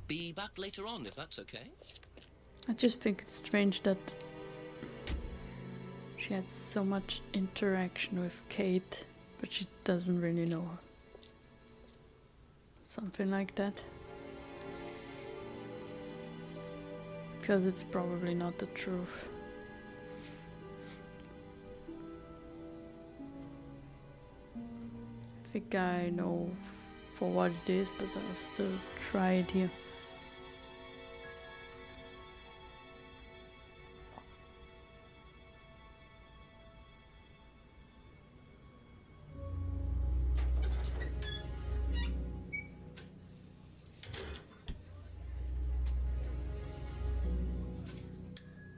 be back later on, if that's okay. I just think it's strange that she had so much interaction with Kate, but she doesn't really know her. Something like that. Because it's probably not the truth. I think I know for what it is, but I'll still try it here.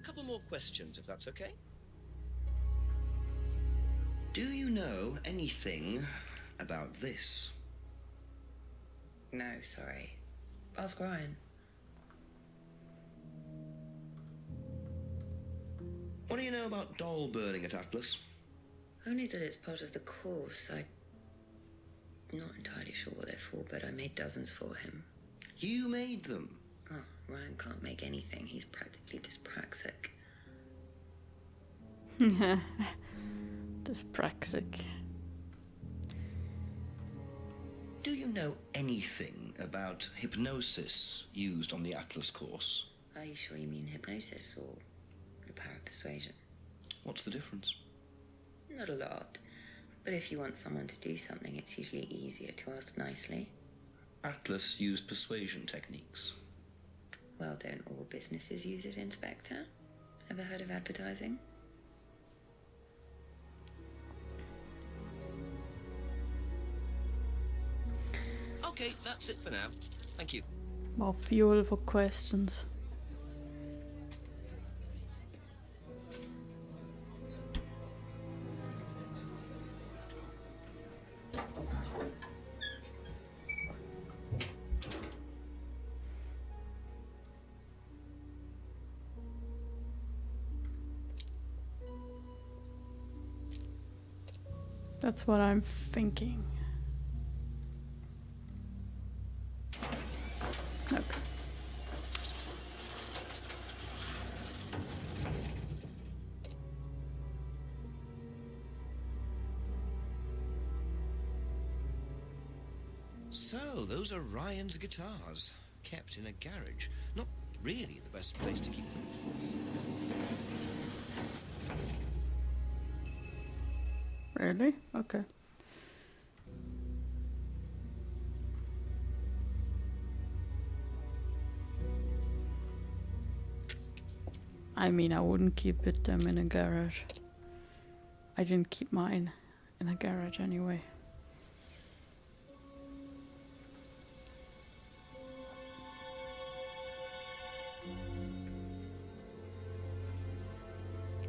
Couple more questions, if that's okay. Do you know anything about this? No, sorry. Ask Ryan. What do you know about doll burning at Atlas? Only that it's part of the course. I'm not entirely sure what they're for, but I made dozens for him. You made them? Oh, Ryan can't make anything. He's practically dyspraxic. Dyspraxic. Do you know anything about hypnosis used on the Atlas course? Are you sure you mean hypnosis or the power of persuasion? What's the difference? Not a lot. But if you want someone to do something, it's usually easier to ask nicely. Atlas used persuasion techniques. Well, don't all businesses use it, Inspector? Ever heard of advertising? Okay, that's it for now. Thank you. More fuel for questions. That's what I'm thinking. Okay. So, those are Ryan's guitars, kept in a garage. Not really the best place to keep them. Really? Okay. I mean, I wouldn't keep them in a garage. I didn't keep mine in a garage anyway.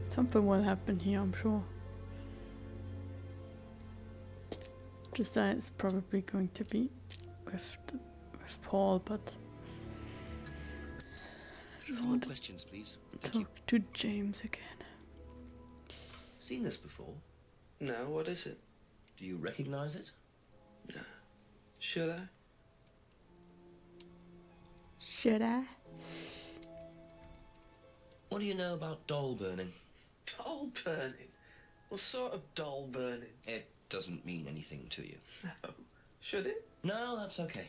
Something will happen here, I'm sure. Just that it's probably going to be with Paul, but I More want to questions, please. Thank you. talk to James again. Seen this before? No, what is it? Do you recognize it? No. Should I? Should I? What do you know about doll burning? Doll burning? What sort of doll burning? It doesn't mean anything to you. No. Should it? No, that's okay.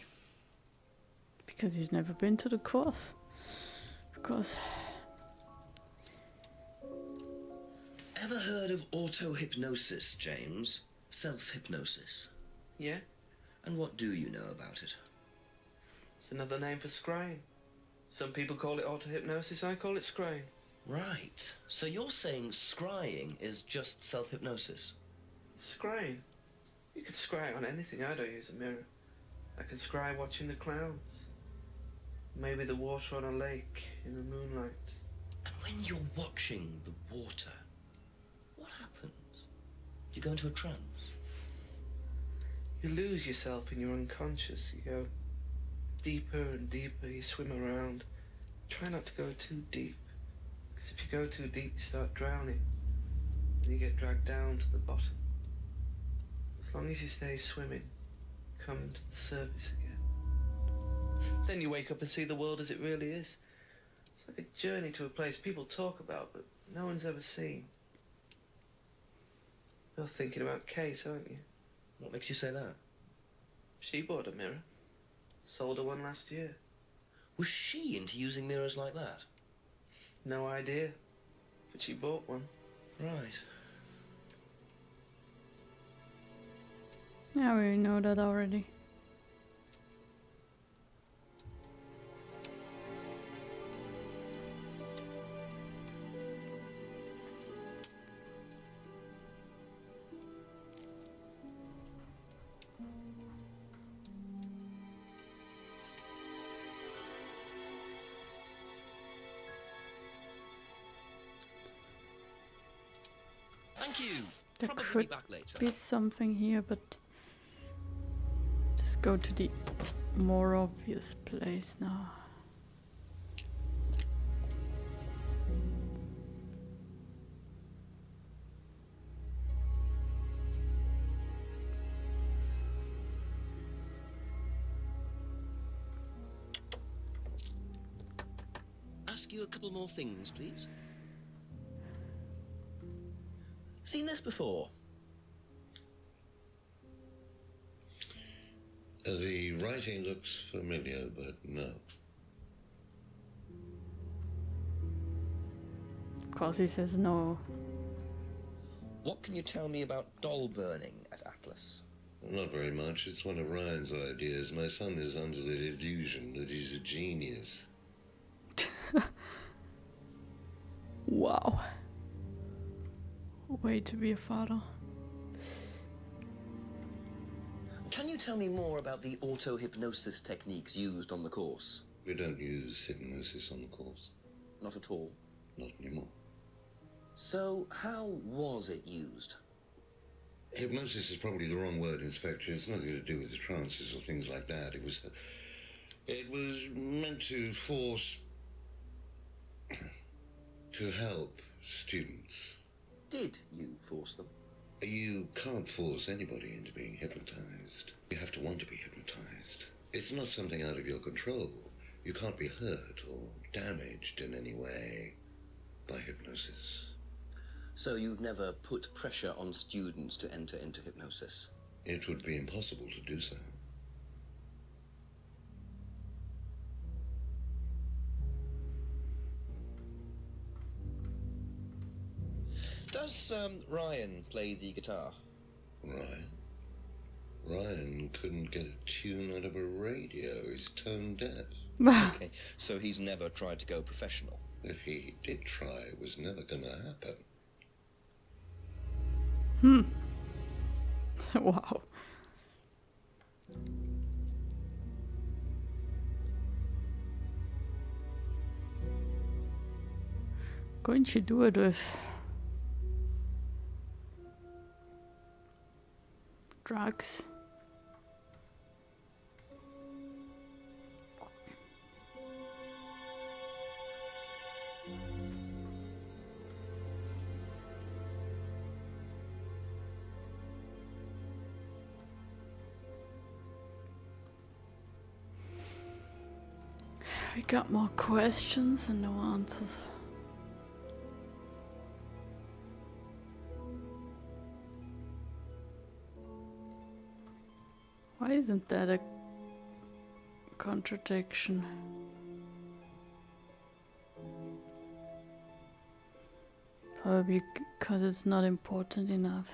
Because he's never been to the course. Because Ever heard of auto-hypnosis, James? Self-hypnosis. Yeah? And what do you know about it? It's another name for scrying. Some people call it auto-hypnosis, I call it scrying. Right. So you're saying scrying is just self-hypnosis? Scrying? You could scry on anything. I don't use a mirror. I can scry watching the clouds. Maybe the water on a lake in the moonlight. And when you're watching the water, what happens? You go into a trance? You lose yourself in your unconscious. You go deeper and deeper. You swim around. Try not to go too deep. Because if you go too deep, you start drowning. And you get dragged down to the bottom. As long as you stay swimming, come to the surface again. Then you wake up and see the world as it really is. It's like a journey to a place people talk about, but no one's ever seen. You're thinking about Kate, aren't you? What makes you say that? She bought a mirror. Sold her one last year. Was she into using mirrors like that? No idea. But she bought one. Right. Yeah, we know that already. Thank you. There Probably could be back later. be something here, but just go to the more obvious place now. Ask you a couple more things, please. Seen this before? The writing looks familiar, but no. Of course, he says no. What can you tell me about doll burning at Atlas? Not very much. It's one of Ryan's ideas. My son is under the illusion that he's a genius. Wow. Way to be a father. Can you tell me more about the auto-hypnosis techniques used on the course? We don't use hypnosis on the course. Not at all. Not anymore. So, how was it used? Hypnosis is probably the wrong word, Inspector. It's nothing to do with the trances or things like that. It was meant to force... to help students. Did you force them? You can't force anybody into being hypnotized. You have to want to be hypnotized. It's not something out of your control. You can't be hurt or damaged in any way by hypnosis. So you've never put pressure on students to enter into hypnosis? It would be impossible to do so. Does Ryan play the guitar? Ryan couldn't get a tune out of a radio. He's tone deaf. Okay, so he's never tried to go professional? If he did try, it was never going to happen. Wow. Couldn't you do it with drugs? We got more questions and no answers. Why isn't that a contradiction? Probably because it's not important enough.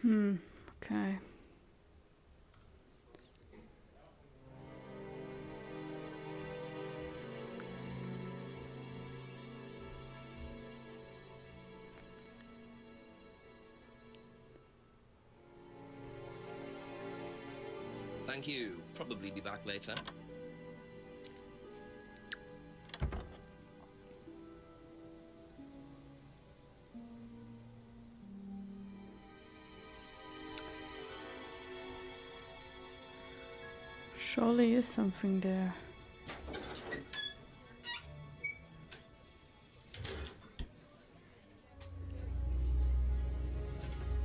Okay. Thank you. Probably be back later. Surely is something there.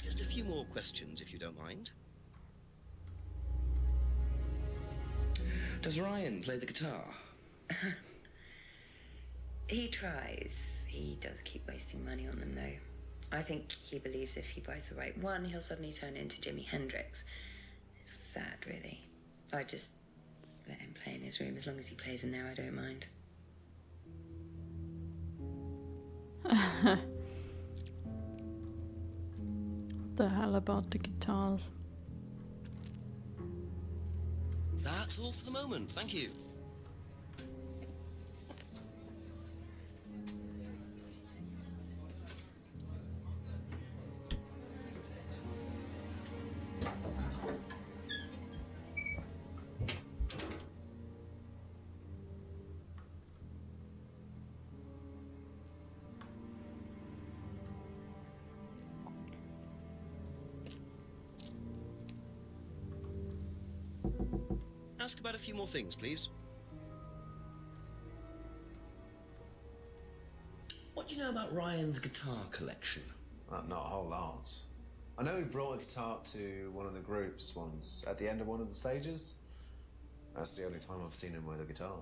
Just a few more questions, if you don't mind. Does Ryan play the guitar? He tries. He does keep wasting money on them, though. I think he believes if he buys the right one, he'll suddenly turn into Jimi Hendrix. It's sad, really. I just let him play in his room. As long as he plays in there, I don't mind. What the hell about the guitars? That's all for the moment. Thank you. Ask about a few more things, please. What do you know about Ryan's guitar collection? Not a whole lot. I know he brought a guitar to one of the groups once, at the end of one of the stages. That's the only time I've seen him with a guitar.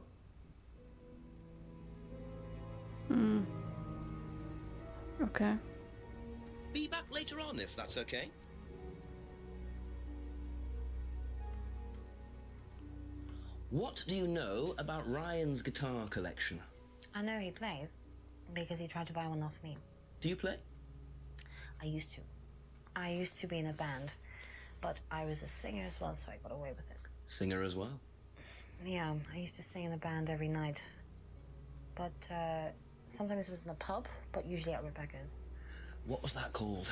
Okay. Be back later on, if that's okay. What do you know about Ryan's guitar collection? I know he plays because he tried to buy one off me. Do you play? I used to. I used to be in a band, but I was a singer as well, so I got away with it. Singer as well? Yeah, I used to sing in a band every night. But sometimes it was in a pub, but usually at Rebecca's. What was that called?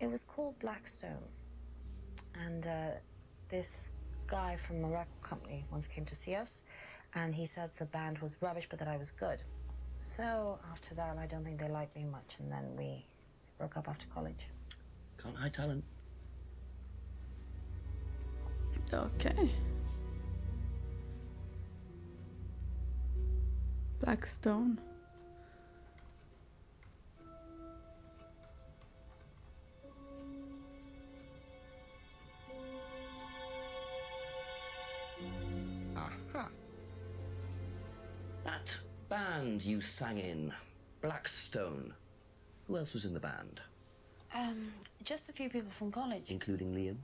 It was called Blackstone. And this guy from a record company once came to see us, and he said the band was rubbish, but that I was good. So after that, I don't think they liked me much, and then we broke up after college. Can't hide talent. Okay. Blackstone. Aha. That band you sang in, Blackstone. Who else was in the band? Just a few people from college. Including Liam?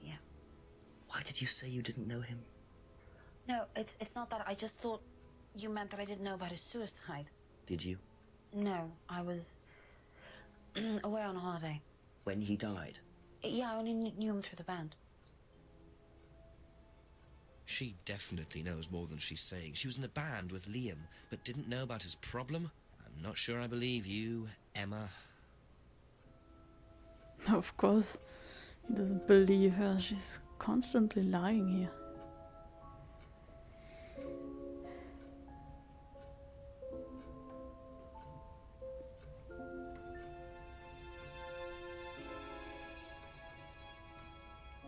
Yeah. Why did you say you didn't know him? No, it's not that. I just thought you meant that I didn't know about his suicide. Did you? No, I was away on holiday. When he died? Yeah, I only knew him through the band. She definitely knows more than she's saying. She was in a band with Liam, but didn't know about his problem. I'm not sure I believe you, Emma. Of course, he doesn't believe her. She's constantly lying here.